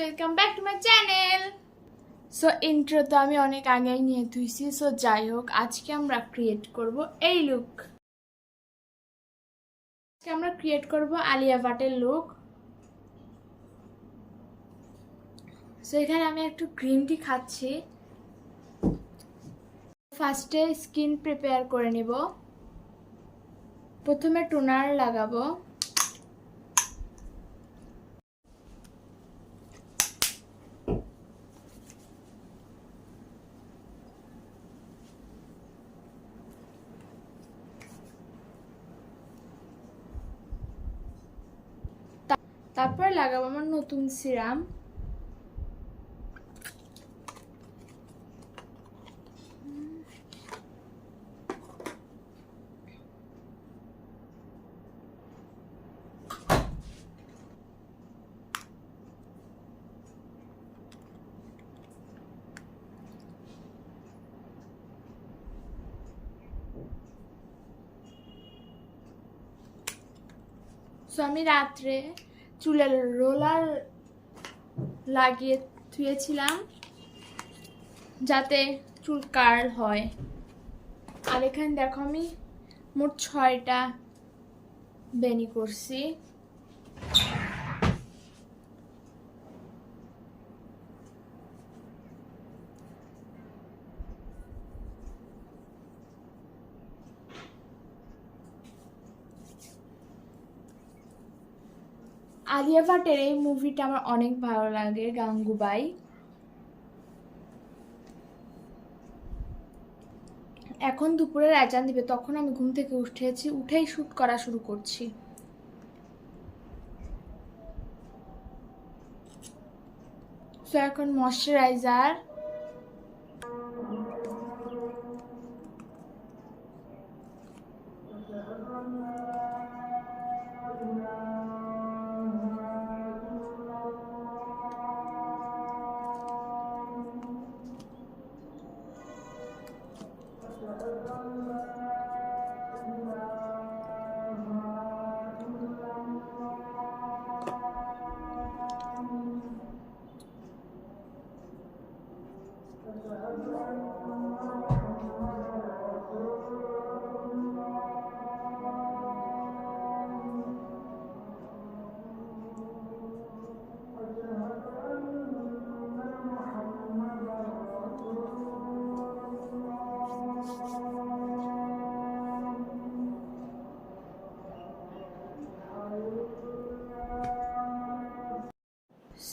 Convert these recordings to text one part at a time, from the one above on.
Welcome back to my channel. So intro তো আমি অনেক আগেই নিয়ে তুইছি। সো যাই হোক, আজকে আমরা ক্রিয়েট করব এই লুক। আজকে আমরা ক্রিয়েট করব আলিয়া ভাটের লুক। সো এখানে আমি একটু গ্রিন টি খাচ্ছি। ফার্স্টে স্কিন প্রিপেয়ার করে নেব। প্রথমে টোনার লাগাবো। তারপর লাগাবো আমার নতুন সিরাম। সো আমি রাত্রে চুলের রোলার লাগিয়ে ধুয়েছিলাম যাতে চুল কার্ল হয়। আর এখানে দেখো আমি মোট 6টা বেনি করছি। আলিয়া ভাটের এই মুভিটা আমার অনেক ভালো লাগে, গাঙ্গুবাই। এখন দুপুরের আজান দিবে, তখন আমি ঘুম থেকে উঠেই শুট করা শুরু করছি। সো এখন ময়শ্চারাইজার,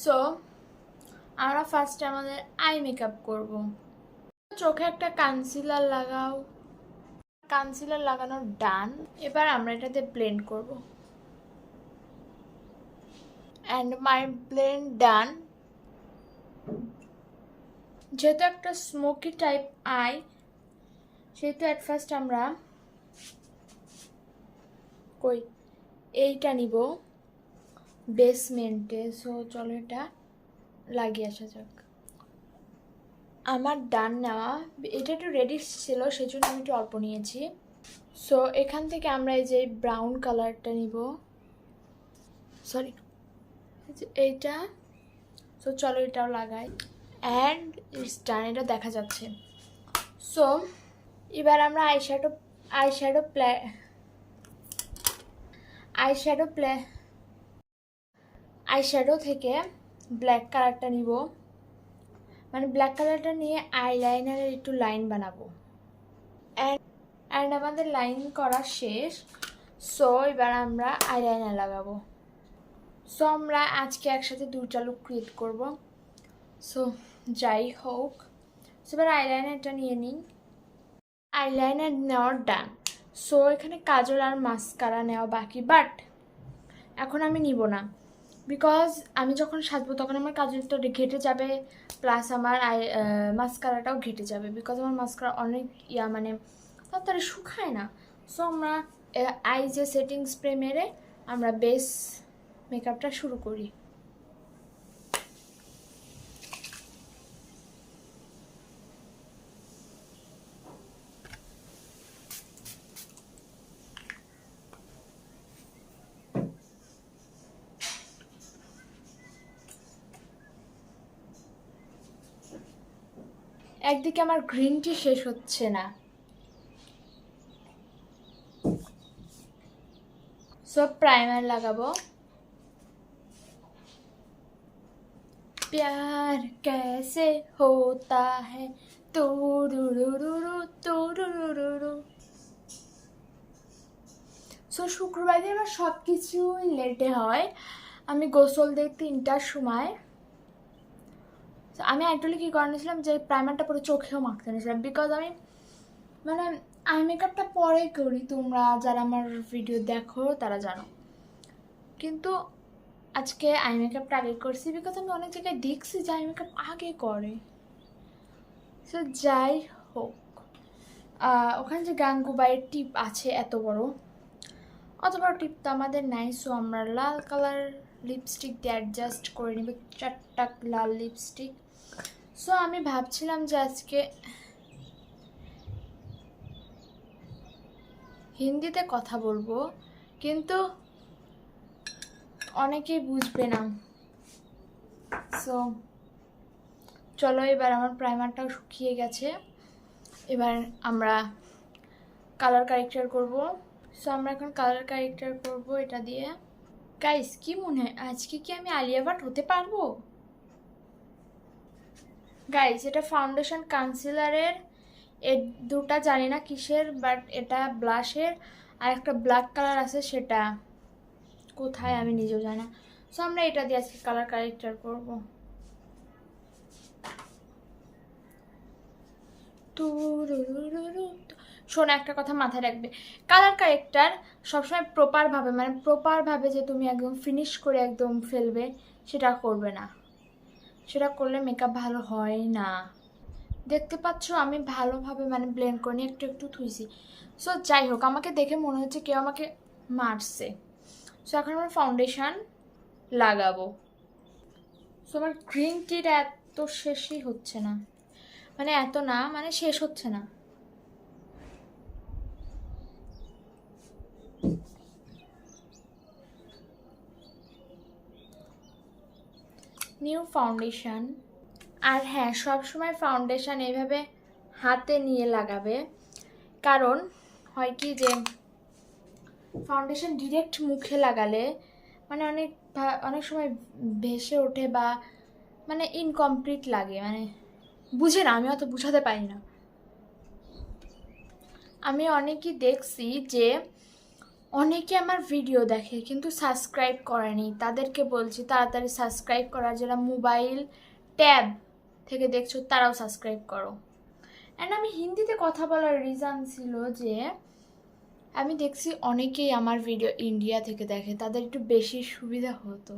সো আমরা ফার্স্টে আমাদের আই মেকআপ করব। চোখে একটা কনসিলার লাগাও। কনসিলার লাগানোর ডান। এবার আমরা এটাতে ব্লেন্ড করব। অ্যান্ড মাই ব্লেন্ড ডান। যেহেতু একটা স্মোকি টাইপ আই, সেহেতু অ্যাট ফার্স্ট আমরা এইটা নিব বেসমেন্টে। সো চলো এটা লাগিয়ে আসা যাক। আমার ডান নেওয়া, এটা একটু রেডিশ ছিল সেই জন্য আমি একটু অল্প নিয়েছি। সো এখান থেকে আমরা এই যে ব্রাউন কালারটা নিব, সরি এইটা। সো চলো এটাও লাগাই। অ্যান্ড ইটস ডান, এটা দেখা যাচ্ছে। সো এবার আমরা আইশ্যাডো থেকে ব্ল্যাক কালারটা নিব। মানে ব্ল্যাক কালারটা নিয়ে আইলাইনারের একটু লাইন বানাবো। অ্যান্ড আমাদের লাইন করা শেষ। সো এবার আমরা আইলাইনার লাগাবো। সো আমরা আজকে একসাথে 2টা লুক ক্রিয়েট করব। সো যাই হোক, এবার আইলাইনারটা নিয়ে নিই। আইলাইনার নেওয়ার ডান। সো এখানে কাজল আর মাস্কারা নেওয়া বাকি, বাট এখন আমি নিব না, বিকজ আমি যখন সাজবো তখন আমার কাজলটা ঘেটে যাবে, প্লাস আমার মাস্কারাটাও ঘেটে যাবে, বিকজ আমার মাস্কারা অনেক মানে তাড়াতাড়ি শুকায় না। সো আমরা আইজে সেটিং স্প্রে মেরে আমরা বেস মেকআপটা শুরু করি। একদিকে আমার গ্রিন টি শেষ হচ্ছে না। সো প্রাইমার লাগাবো। प्यार कैसे होता है तुरुरुरुरु तुरुरुरुरु। সো শুক্রবার দিন আমার সব কিছুই লেটে হয়। আমি গোসল দিই 3টার সময়। আমি অ্যাকচুয়ালি কী করে নিয়েছিলাম যে প্রাইমারটা পুরো চোখেও মাখতে নিয়েছিলাম, বিকজ আমি মানে আই মেকআপটা পরে করি, তোমরা যারা আমার ভিডিও দেখো তারা জানো। কিন্তু আজকে আই মেকআপটা আগে করছি, বিকজ আমি অনেক জায়গায় দেখছি যে আই মেকআপ আগে করে। সো যাই হোক, ওখানে যে গাঙ্গুবাইয়ের টিপ আছে এত বড় টিপ তো আমাদের নাই। সো আমরা লাল কালার লিপস্টিক দিয়ে অ্যাডজাস্ট করে নেব, 4টা লাল লিপস্টিক। সো আমি ভাবছিলাম যে আজকে হিন্দিতে কথা বলবো, কিন্তু অনেকেই বুঝবে না। সো চলো, এবার আমার প্রাইমারটাও শুকিয়ে গেছে, এবার আমরা কালার কারেক্টার করব। সো আমরা এখন কালার কারেক্টার করব এটা দিয়ে। গাইস, কি মনে হয় আজকে কি আমি আলিয়া ভাট হতে পারবো? গাইস, এটা ফাউন্ডেশন কনসিলারের, এর দুটা জানি না কিসের, বাট এটা ব্লাশের, আর একটা ব্ল্যাক কালার আছে, সেটা কোথায় আমি নিজেও জানি না। সো আমরা এটা দিয়ে আজকে কালার কারেক্টার করব। শোনো, একটা কথা মাথায় রাখবে, কালার কারেক্টার সবসময় প্রপারভাবে, মানে প্রপারভাবে যে তুমি একদম ফিনিশ করে একদম ফেলবে সেটা করবে না, সেটা করলে মেকআপ ভালো হয় না। দেখতে পাচ্ছ আমি ভালোভাবে মানে ব্লেন্ড করে নিয়ে একটু একটু থুইছি। সো যাই হোক, আমাকে দেখে মনে হচ্ছে কেউ আমাকে মারছে। সো এখন আমার ফাউন্ডেশন লাগাবো। সো আমার গ্রিন টিটা এত শেষই হচ্ছে না, মানে এত না, মানে শেষ হচ্ছে না। New foundation. আর হ্যাঁ, সবসময় ফাউন্ডেশন এইভাবে হাতে নিয়ে লাগাবে, কারণ হয় কি যে ফাউন্ডেশন ডিরেক্ট মুখে লাগালে মানে অনেক সময় ভেসে ওঠে বা মানে ইনকমপ্লিট লাগে, মানে বুঝে না, আমি অত বুঝাতে পারি না। আমি অনেকেই দেখছি যে অনেকে আমার ভিডিও দেখে কিন্তু সাবস্ক্রাইব করেনি, তাদেরকে বলছি তাড়াতাড়ি সাবস্ক্রাইব করা। যারা মোবাইল ট্যাব থেকে দেখছো তারাও সাবস্ক্রাইব করো। অ্যান্ড আমি হিন্দিতে কথা বলার রিজন ছিল যে আমি দেখছি অনেকেই আমার ভিডিও ইন্ডিয়া থেকে দেখে, তাদের একটু বেশি সুবিধা হতো।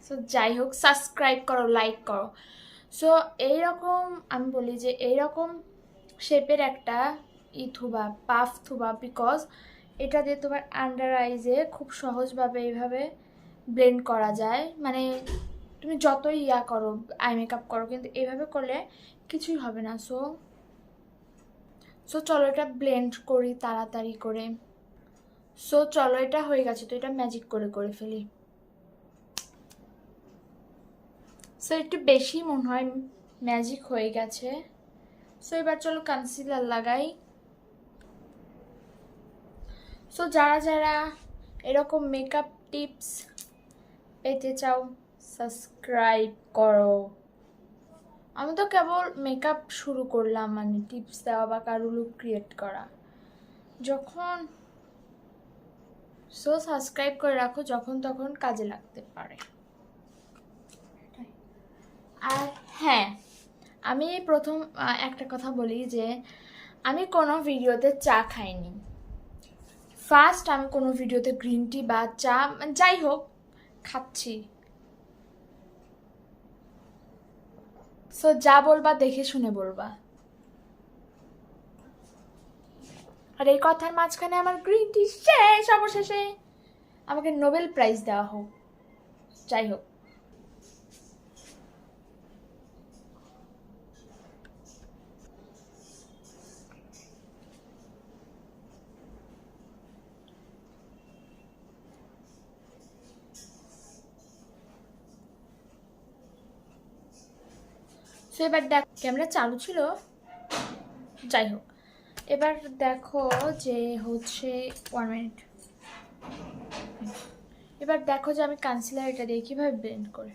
সো যাই হোক, সাবস্ক্রাইব করো, লাইক করো। সো এইরকম আমি বলি যে এইরকম শেপের একটা থুবা, পাফ থুবা, বিকজ এটা দিয়ে তোমার আন্ডার আইজে খুব সহজভাবে এইভাবে ব্লেন্ড করা যায়। মানে তুমি যতই করো, আই মেকআপ করো, কিন্তু এইভাবে করলে কিছুই হবে না। সো চলো এটা ব্লেন্ড করি তাড়াতাড়ি করে। সো চলো, এটা হয়ে গেছে, তো এটা ম্যাজিক করে করে ফেলি। সো একটু বেশি মনে হয় ম্যাজিক হয়ে গেছে। সো এবার চলো কনসিলার লাগাই। সো যারা যারা এরকম মেকআপ টিপস পেতে চাও সাবস্ক্রাইব করো। আমি তো কেবল মেকআপ শুরু করলাম, মানে টিপস দেওয়া বা কারো লুক ক্রিয়েট করা যখন। সো সাবস্ক্রাইব করে রাখো, যখন তখন কাজে লাগতে পারে। আর হ্যাঁ, আমি প্রথম একটা কথা বলি যে আমি কোনো ভিডিওতে চা খাইনি। ফার্স্ট আমি কোনো ভিডিওতে গ্রিন টি বা চা যাই হোক খাচ্ছি। সো যা বলবা দেখে শুনে বলবা। আর এই কথার মাঝখানে আমার গ্রিন টি শেষ, অবশেষে আমাকে নোবেল প্রাইজ দেওয়া হোক। যাই হোক, সো এবার দেখ, ক্যামেরা চালু ছিল, যাই হোক। এবার দেখো যে হচ্ছে 1 মিনিট। এবার দেখো যে আমি কনসিলার এটা দিয়ে কীভাবে ব্লেন্ড করে।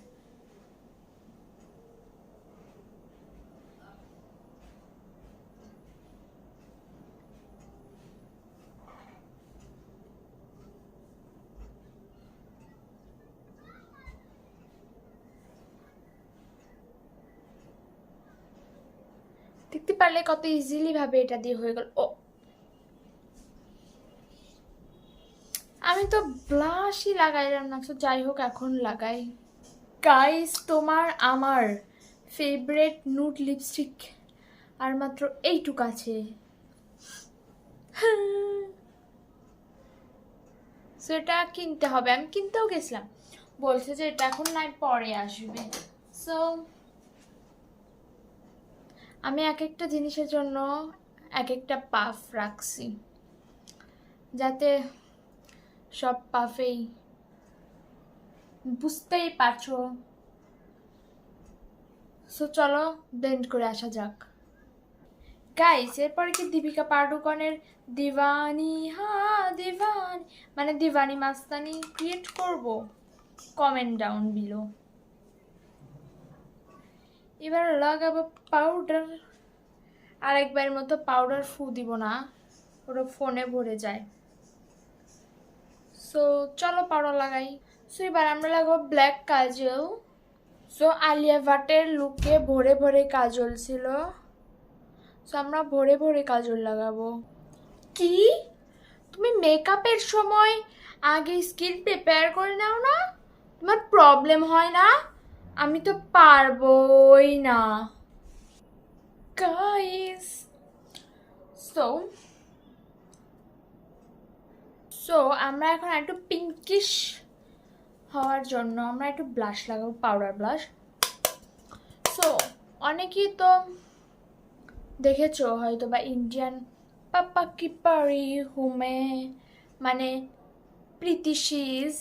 দেখতে পারলে কত ইজিলি ভাবে এটা দিয়ে হয়ে গেল। ও আমি তো ব্লাশই লাগাইলাম না, তো যাই হোক এখন লাগাই। গাইস, তোমার আমার ফেভারিট নুড লিপস্টিক আর মাত্র এইটুক আছে। সো এটা কিনতে হবে, আমি কিনতেও গেছিলাম, বলছে যে এটা এখন নাই পরে আসবে। সো আমি এক একটা জিনিসের জন্য এক একটা পাফ রাখছি, যাতে সব পাফেই, বুঝতেই পারছো। সো চলো ব্লেন্ড করে আসা যাক। গাইস, এরপরে কি দীপিকা পাডুকোনের দিওয়ানি দিওয়ানি মানে দিওয়ানি মাস্তানি ক্রিয়েট করব? Comment down below. এবার লাগাবো পাউডার। আরেকবার মতো পাউডার ফু দিব না, ওটা ফোনে ভরে যায়। সো চলো পাউডার লাগাই। সো এবার আমরা লাগাবো ব্ল্যাক কাজল। সো আলিয়া ভাটের লুকে ভরে ভরে কাজল ছিল, সো আমরা ভরে ভরে কাজল লাগাবো। কি তুমি মেকআপের সময় আগে স্কিন প্রিপেয়ার করে নাও না? তোমার প্রবলেম হয় না? আমি তো পারবই না গাইস। সো সো আমরা এখন একটু পিঙ্কিশ হওয়ার জন্য আমরা একটু ব্লাশ লাগাবো, পাউডার ব্লাশ। সো অনেকেই তো দেখেছো হয়তো বা ইন্ডিয়ান পাপা কি পারি হুমে মানে প্রীতি সিজ।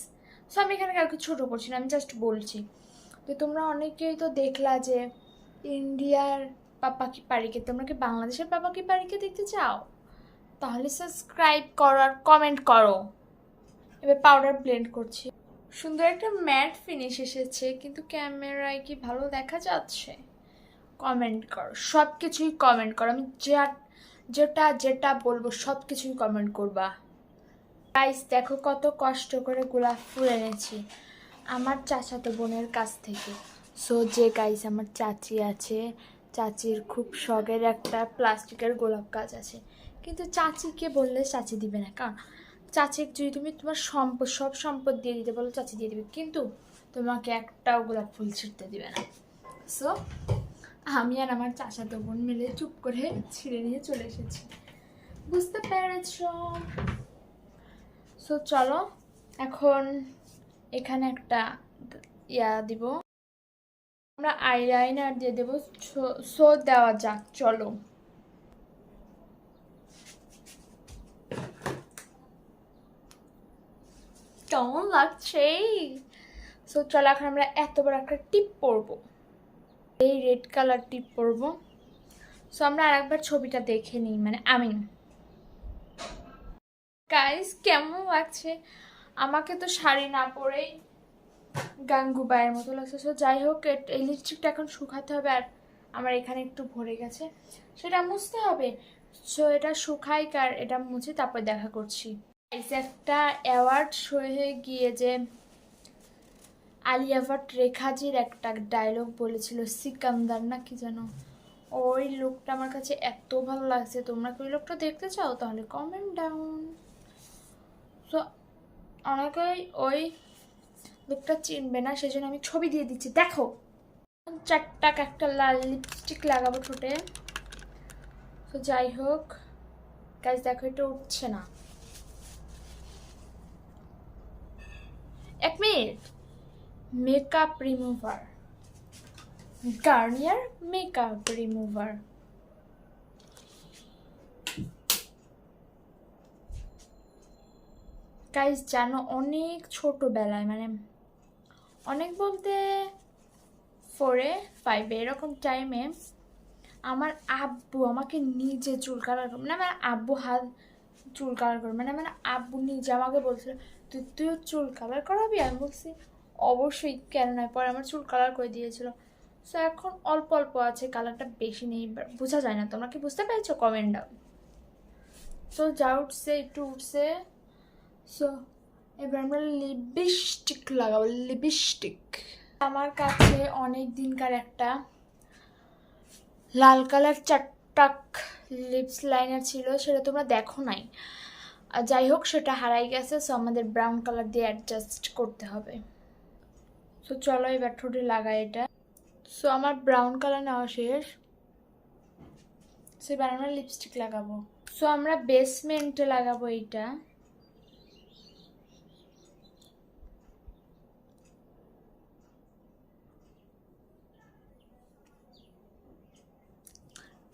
সো আমি এখানে কাউকে ছোটো করছি না, আমি জাস্ট বলছি যে তোমরা অনেকেই তো দেখলা যে ইন্ডিয়ার পাপা কি পারিকে, তোমরা কি বাংলাদেশের পাপা কি পারিকে দেখতে চাও? তাহলে সাবস্ক্রাইব করো আর কমেন্ট করো। এবার পাউডার ব্লেন্ড করছি। সুন্দর একটা ম্যাট ফিনিশ এসেছে, কিন্তু ক্যামেরায় কি ভালো দেখা যাচ্ছে? কমেন্ট করো, সব কিছুই কমেন্ট করো, আমি যেটা যেটা বলবো সব কিছুই কমেন্ট করবা। গাইস দেখো কত কষ্ট করে গোলাপ ফুল এনেছি আমার চাচাতো বোনের কাছ থেকে। সো যে গাইস আমার চাচি আছে, চাচির খুব শখের একটা প্লাস্টিকের গোলাপ গাছ আছে, কিন্তু চাচিকে বললে চাচি দিবে না। কারণ চাচিক যদি তুমি তোমার সম্পদ সব সম্পদ দিয়ে দিতে বলো, চাচি দিয়ে দিবে, কিন্তু তোমাকে একটাও গোলাপ ফুল ছিঁড়তে দিবে না। সো আমি আর আমার চাচাতো বোন মিলে চুপ করে ছিঁড়ে নিয়ে চলে এসেছি, বুঝতে পেরেছ? সো চলো এখন এখানে একটা ইয়া দিব, আমরা আইলাইনার দিয়ে দেবো। সো দেওয়া যাক, চলো। কেমন লাগছে? সো চলো এখন আমরা এত বড় একটা টিপ পরবো, এই রেড কালার টিপ পরবো। সো আমরা আরেকবার ছবিটা দেখে নিই, মানে আমি। গাইস কেমন লাগছে? আমাকে তো শাড়ি না পরেই গাঙ্গুবাইয়ের মতো লাগছে। সো যাই হোক, এই লিপস্টিকটা এখন শুকাতে হবে, আর আমার এখানে একটু ভরে গেছে, সেটা মুছতে হবে। সো এটা শুকাই কার এটা মুছে তারপর দেখা করছি। একটা অ্যাওয়ার্ড হয়ে গিয়ে যে আলিয়া ভাট রেখাজির একটা ডায়লগ বলেছিল, সিকান্দার না কি যেন, ওই লুকটা আমার কাছে এত ভালো লাগছে। তোমরা কি ওই লুকটা দেখতে চাও? তাহলে কমেন্ট ডাউন। সো অনেকেই ওই লুকটা চিনবে না, সেজন্য আমি ছবি দিয়ে দিচ্ছি, দেখো। চারটাক একটা লাল লিপস্টিক লাগাবো ঠোঁটে। তো যাই হোক গাইস দেখো এটা উঠছে না, 1 minute. Makeup remover, Garnier makeup remover. Guys জানো অনেক ছোটবেলায়, মানে অনেক বলতে 4-এ 5-এ এরকম টাইমে আমার আব্বু আমাকে নিজে চুল কালার করে, মানে আমার আব্বু হাত চুল কালার করে, মানে আমার আব্বু নিজে আমাকে বলছিল তুইও চুল কালার করাবি। আমি বলছি অবশ্যই, কেন নয়। পরে আমার চুল কালার করে দিয়েছিল। সো এখন অল্প অল্প আছে, কালারটা বেশি নেই, বোঝা যায় না। তোমরা কি বুঝতে পেরেছো? কমেন্ট দাও। সো যা উঠছে একটু উঠছে। সো এবার আমরা লিপস্টিক লাগাবো। লিপস্টিক আমার কাছে অনেক দিনকার একটা লাল কালার চারটাক লিপস লাইনার ছিল, সেটা তোমরা দেখো নাই। যাই হোক, সেটা হারাই গেছে। সো আমাদের ব্রাউন কালার দিয়ে অ্যাডজাস্ট করতে হবে। সো চলো এবার ঠোঁটে লাগাই এটা। সো আমার ব্রাউন কালার নেওয়া শেষ। সো এবার আমরা লিপস্টিক লাগাবো। সো আমরা বেসমেন্টে লাগাবো এইটা।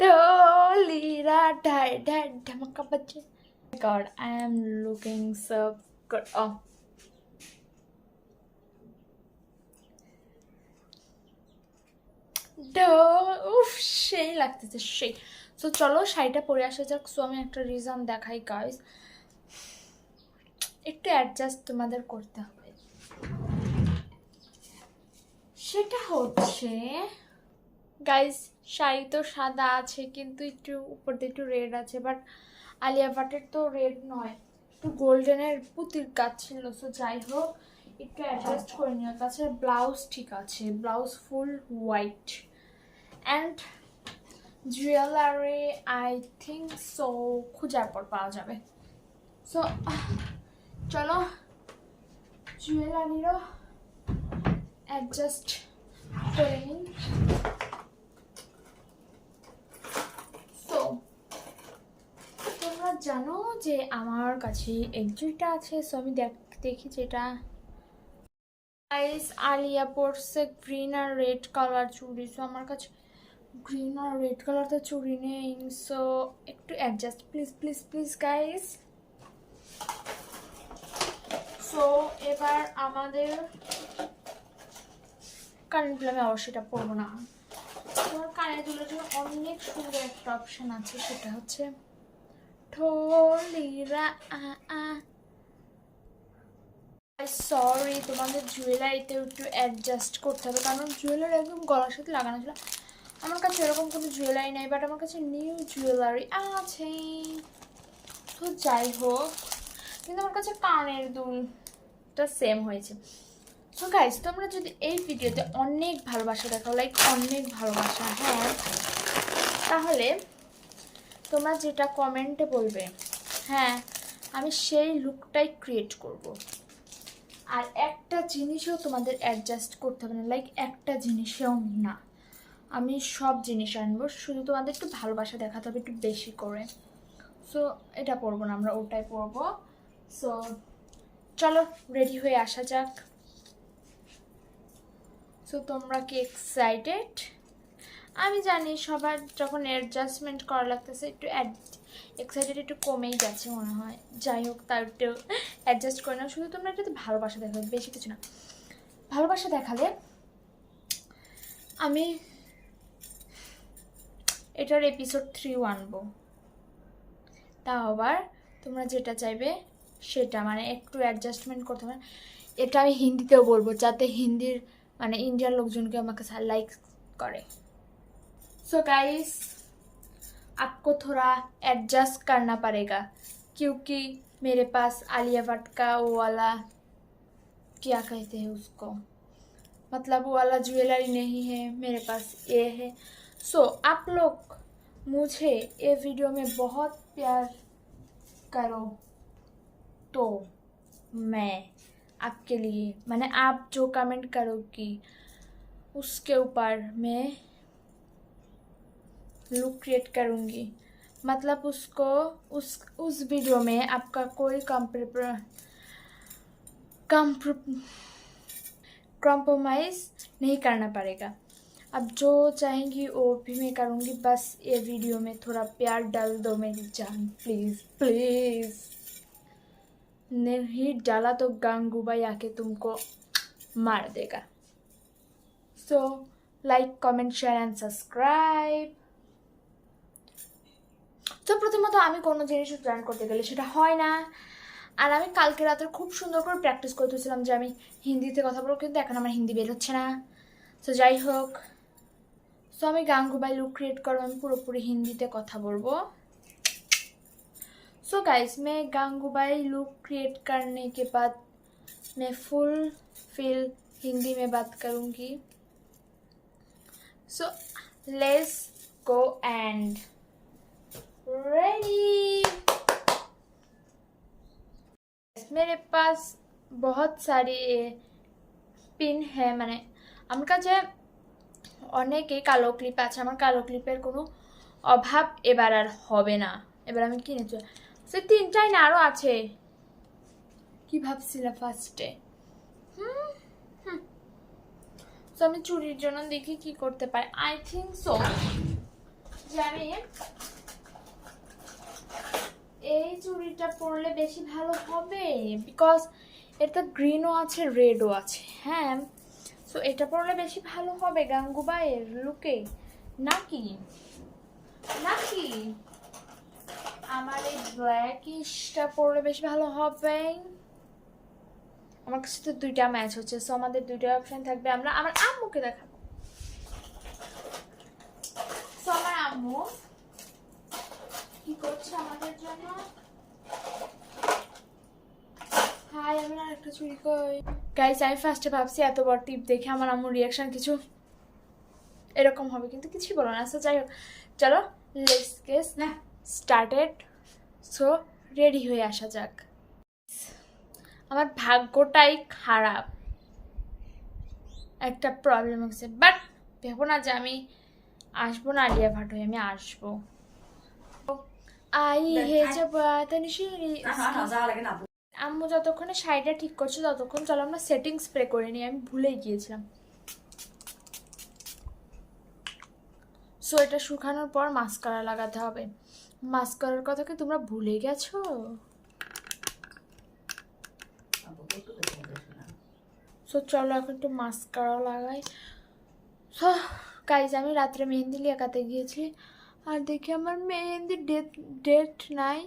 Dolira dai dai dhamaka bache. God, I am looking so good. Oh. উফ, সেই লাগতেছে সেই। সো চলো শাড়িটা পরে আসা যাক। সো আমি একটা রিজন দেখাই গাইস, একটু অ্যাডজাস্ট তোমাদের করতে হবে। সেটা হচ্ছে গাইস, শাড়ি তো সাদা আছে কিন্তু একটু উপর দিয়ে একটু রেড আছে, বাট আলিয়া ভাটের তো রেড নয়, একটু গোল্ডেনের পুঁতির কাজ ছিল। সো যাই হোক, একটু অ্যাডজাস্ট করে নিও। তাছাড়া ব্লাউজ ঠিক আছে, blouse full white. And jewellery I think so খোঁজার পর পাওয়া যাবে। সো চলো জুয়েলারিরও অ্যাডজাস্ট করে নিই। সো তোমরা জানো যে আমার কাছে এই চুড়িটা আছে। সো আমি দেখি যেটা গাইস, আলিয়া পরছে গ্রিন আর রেড কালার চুড়ি। সো আমার কাছে গ্রিন আর রেড কালার তো চুড়ি নেই। সো একটু adjust please please please guys. So এবার আমাদের কানের দুল, আমি অবশ্যই এটা পরবো না। তোমার কানের দুলের জন্য অনেক সুন্দর একটা অপশন আছে, সেটা হচ্ছে ঢোলিরা সরি, তোমাদের জুয়েলারিতে একটু অ্যাডজাস্ট করতে হবে, কারণ জুয়েলারি একদম গলার সাথে লাগানো ছিল। আমার কাছে এরকম কোনো জুয়েলারি নেই, বাট আমার কাছে নিউ জুয়েলারি আছে। তো যাই হোক, কিন্তু আমার কাছে কানের দুলটা সেম হয়েছে। সো গাইস, তোমরা যদি এই ভিডিওতে অনেক ভালোবাসা দেখাও, লাইক অনেক ভালোবাসা, হ্যাঁ, তাহলে তোমরা যেটা কমেন্টে বলবে, হ্যাঁ, আমি সেই লুকটাই ক্রিয়েট করব। আর একটা জিনিসও তোমাদের অ্যাডজাস্ট করতে হবে না, লাইক একটা জিনিসেও না, আমি সব জিনিস আনবো। শুধু তোমাদের একটু ভালোবাসা দেখাতে হবে একটু বেশি করে। সো এটা পরবো না, আমরা ওটাই পরবো। সো চলো রেডি হয়ে আসা যাক। সো তোমরা কি এক্সাইটেড? আমি জানি সবার যখন অ্যাডজাস্টমেন্ট করা লাগতেছে একটু এক্সাইটেড একটু কমেই যাচ্ছে মনে হয়। যাই হোক, তার একটু অ্যাডজাস্ট করে না। শুধু তোমরা একটু ভালোবাসা দেখাবে, বেশি কিছু না। ভালোবাসা দেখালে আমি এটার এপিসোড 3 আনবো। তাও আবার তোমরা যেটা চাইবে সেটা, মানে একটু অ্যাডজাস্টমেন্ট করতে হবে। এটা আমি হিন্দিতেও বলবো, যাতে হিন্দির মানে ইন্ডিয়ার लोगजनके আমাকে লাइक करे। सो गाइस, आपको थोड़ा एडजस्ट करना पड़ेगा, क्योंकि मेरे पास आलिया भट्ट का वो वाला, क्या कहते हैं उसको, मतलब वो वाला ज्वेलरी नहीं है, मेरे पास ये है। सो आप लोग मुझे ये वीडियो में बहुत प्यार करो, तो मैं आपके लिए, मैंने आप जो कमेंट करोगी उसके ऊपर मैं लुक क्रिएट करूँगी। मतलब उसको उस वीडियो में आपका कोई कॉम्प्रोमाइज़ नहीं करना पड़ेगा। अब जो चाहेंगी वो भी मैं करूँगी। बस ये वीडियो में थोड़ा प्यार डाल दो मेरी जान, प्लीज़ प्लीज़। नहीं डाला तो गांगूबाई आके तुमको मार देगा। So like, comment, share and subscribe. তো প্রথমত আমি কোনো জিনিস প্ল্যান করতে গেলে সেটা হয় না। আর আমি কালকে রাতে খুব সুন্দর করে প্র্যাকটিস করতেছিলাম যে আমি হিন্দিতে কথা বলবো, কিন্তু এখন আমার হিন্দি বের হচ্ছে না। তো যাই হোক, সো আমি গাঙ্গুবাই लुक क्रिएट করবো, আমি পুরোপুরি হিন্দিতে কথা বলবো। सो गाइस, मैं गांगूबाई लुक क्रिएट करने के बाद मैं फुल फिल हिंदी में बात करूँगी। So let's go and ready. मेरे पास बहुत सारी पिन है, মানে আমার কাছে অনেকই কালো ক্লিপ আছে। আমার কালো ক্লিপের কোনো অভাব এবার আর হবে না। এবার আমি কিনেছি, সে তিনটাই না আরও আছে। কি ভাবছিলাম ফার্স্টে? তো আমি চুরির জন্য দেখি কি করতে পারি। আই থিঙ্ক সো যে আমি এই চুড়িটা পরলে বেশি ভালো হবে, বিকজ এটা গ্রিনও আছে রেডও আছে। হ্যাঁ, সো এটা পরলে বেশি ভালো হবে গাঙ্গুবাইয়ের লুকে, নাকি নাকি আমার এই ব্ল্যাকিশটা পরলে বেশি ভালো হবে? আমার কাছে তো দুইটা ম্যাচ হচ্ছে, সো আমাদের দুইটা অপশন থাকবে। আমরা আমার আম্মুকে দেখাবো। সো আমার আম্মু কি করছে আমাদের জন্য? হাই, আমি আর একটা চুরি কই। গাইস, আমি ফার্স্টে ভাবছি এত বড় টিপ দেখে আমার আম্মুর রিয়াকশন কিছু এরকম হবে, কিন্তু কিছুই বলো না। সো যাই হোক, চলো let's get started. So ready হয়ে আসা যাক। আমার ভাগ্যটাই খারাপ, একটা প্রবলেম হচ্ছে। বাট ভেবো না যে আমি আসবো না আলিয়া ভাট হয়ে, আমি আসবো। আম্মু যতক্ষণে শাড়িটা ঠিক করছে ততক্ষণ চলো আমরা সেটিং স্প্রে করে নিই, আমি ভুলেই গিয়েছিলাম। সো এটা শুকানোর পর মাস্কারা লাগাতে হবে। মাস্কারার কথা কি তোমরা ভুলে গেছো? সো চলো এখন একটু মাস্কারা লাগাই। সো গাইজ, আমি রাত্রে মেহেন্দি লাগাতে গিয়েছি আর দেখি আমার মেহেন্দির ডেট নাই।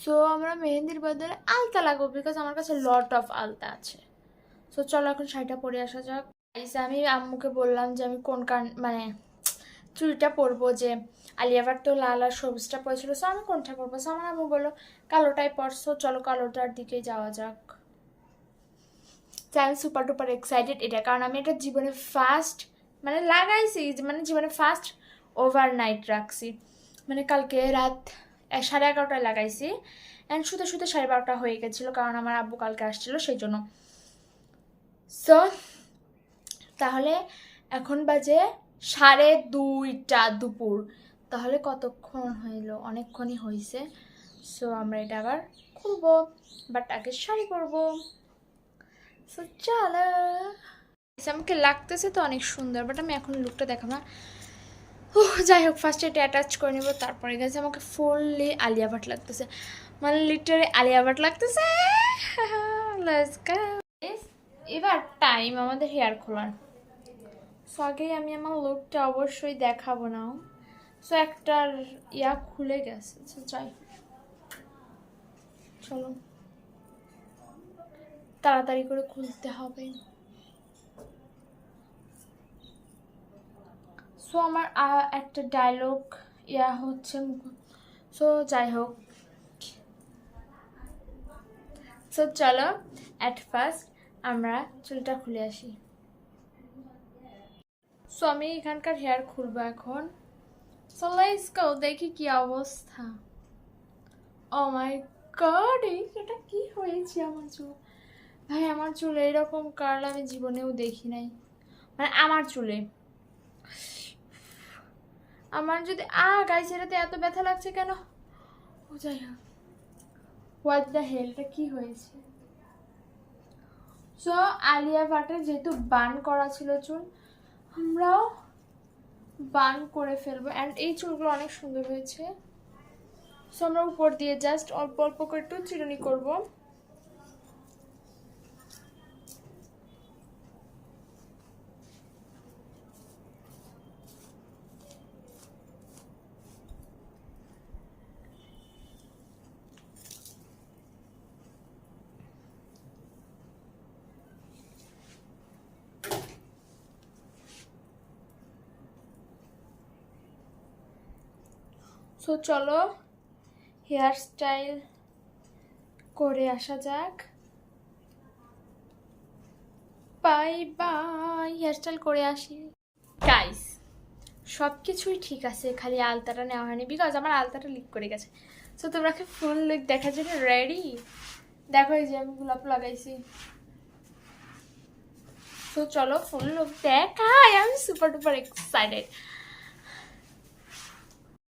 সো আমরা মেহেন্দির বদলে আলতা লাগাবো, বিকজ আমার কাছে লট অফ আলতা আছে। সো চলো এখন শাড়িটা পরে আসা যাক। আমি আম্মুকে বললাম যে আমি কোন মানে চুড়িটা পরবো, যে আলিয়া ভাট তো লাল আর সবুজটা পরেছিল, সো আমি কোনটা পরবো? সো আমার আম্মু বললো কালোটাই পরছো, চলো কালোটার দিকে যাওয়া যাক। আমি সুপার টুপার এক্সাইটেড এটা, কারণ আমি এটা জীবনে ফার্স্ট মানে লাগাইছি, মানে জীবনে ফার্স্ট ওভারনাইট রাখছি। মানে কালকে রাত 11:30টায় লাগাইছি, অ্যান্ড শুতে শুতে 12:30 হয়ে গেছিলো, কারণ আমার আব্বু কালকে আসছিলো সেই জন্য। সো তাহলে এখন বাজে 2:30 দুপুর। তাহলে কতক্ষণ হইলো? অনেকক্ষণই হয়েছে। সো আমরা এটা আবার খুলবো, বাট আগে শাড়ি পরবো। সো চলো। আমাকে লাগতেছে তো অনেক সুন্দর, বাট আমি এখন লুকটা দেখাবো না। যাই হোক, ফার্স্টে এটা অ্যাটাচ করে নেবো, তারপরে গেছে আমাকে ফুললি আলিয়া ভাট লাগতেছে, মানে লিটারে আলিয়া ভাট লাগতেছে। এবার টাইম আমাদের হেয়ার খোলার। সো আগেই আমি আমার লুকটা অবশ্যই দেখাবো না। সো একটার খুলে গেছে। যাই চলো তাড়াতাড়ি করে খুলতে হবে। সো আমার একটা ডায়লগ হচ্ছে। সো যাই হোক, সো চলো অ্যাট ফার্স্ট আমরা চুলটা খুলে আসি। সো আমি এখানকার হেয়ার খুলবো এখন। সো লেটস গো, দেখি কি অবস্থা। ও মাই গড, এটা কি হয়েছে আমার চুল? ভাই, আমার চুলে এরকম কার্ল আমি জীবনেও দেখি নাই, মানে আমার চুলে। আমার যদি গাইস, এটাতে এত ব্যথা লাগছে কেন? ও যাই হোক, হোয়াট দ্য হেল, এটা কি হয়েছে? সো আলিয়া ভাটের যেহেতু বান করা ছিল চুল, আমরাও বান করে ফেলবো। অ্যান্ড এই চুলগুলো অনেক সুন্দর হয়েছে। সো আমরা উপর দিয়ে জাস্ট অল্প অল্প করে একটু চিরুনি করবো। সো চলো হেয়ার স্টাইল করে আসা যাক। বাই বাই, হেয়ার স্টাইল করে আসি। গাইস সব কিছুই ঠিক আছে, খালি আলতাটা নেওয়া হয়নি বিকজ আমার আলতাটা লিক করে গেছে। সো তোমরা কি ফুল লুক দেখার জন্য রেডি? দেখো এই যে আমি গোলাপ লাগাইছি। সো চলো ফুল লুক দেখাই, আমি সুপার ডুপার এক্সাইটেড।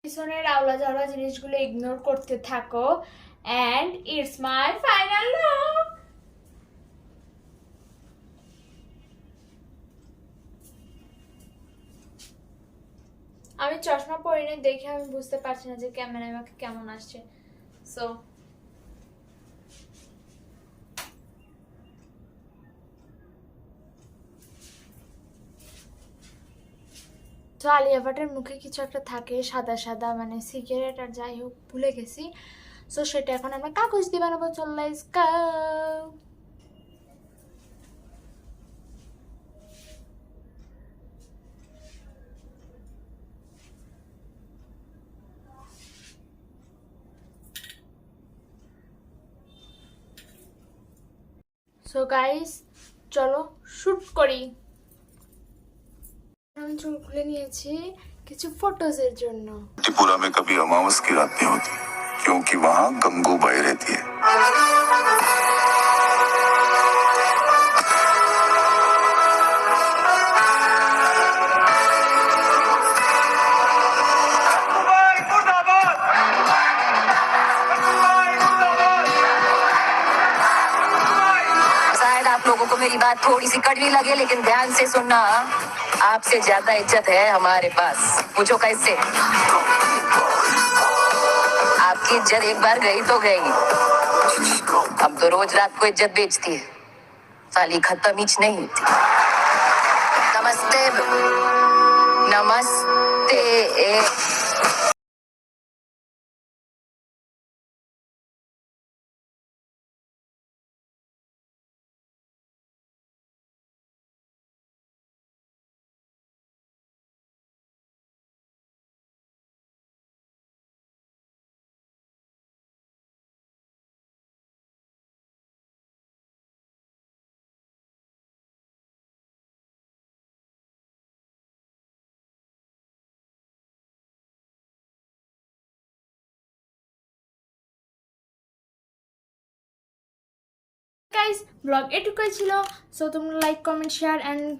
পিছনের আওলা জাওলা জিনিসগুলো ইগনোর করতে থাকো and it's my final look. আমি চশমা পরিনি দেখে আমি বুঝতে পারছি না যে ক্যামেরায় আমাকে কেমন আসছে। সো তো আলিয়া ভাটের মুখে কিছু একটা থাকে সাদা সাদা, মানে সিগারেট আর যাই হোক ভুলে গেছি। সো সেটা এখন আমরা কাগজ দিয়ে বানাবো। চল লেটস গো। সো গাইস চলো শুট করি। আমি চুল খুলে নিয়েছি কিছু ফটোজের জন্য। त्रिपुरा में कभी अमावस की रात नहीं होती क्योंकि वहाँ गंगूबाई रहती है। शायद आप लोगों को मेरी बात थोड़ी सी कड़वी लगे, लेकिन ध्यान से सुनना। आपसे ज्यादा इज्जत है हमारे पास। पूछो कैसे? आपकी इज्जत एक बार गई तो गई। हम तो रोज रात को इज्जत बेचती है, साली खत्म ही नहीं होती। नमस्ते नमस्ते। গাইস ব্লগ এটুকুই ছিল। সো তোমরা like comment share and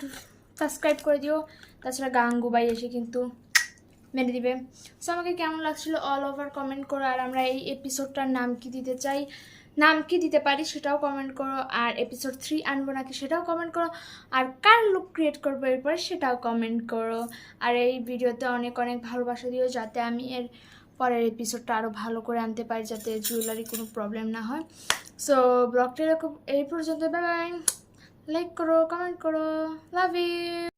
subscribe করে দিও। তাছাড়া গাঙ্গুবাই এসে কিন্তু মেরে দিবে। সো আমাকে কেমন লাগছিল অল ওভার কমেন্ট করো। আর আমরা এই এপিসোডটার নাম কি দিতে চাই, নাম কি দিতে পারি সেটাও কমেন্ট করো। আর এপিসোড 3 আনবো নাকি সেটাও কমেন্ট করো। আর কার লুক ক্রিয়েট করবো এরপরে সেটাও কমেন্ট করো। আর এই ভিডিওতে অনেক অনেক ভালোবাসা দিও যাতে আমি এর পরের এপিসোডটা আরও ভালো করে আনতে পারি, যাতে জুয়েলারি কোনো প্রবলেম না হয়। সো ব্লগটা এরকম এই পর্যন্ত। বাই বাই, লাইক করো, কমেন্ট করো, লাভ ইউ।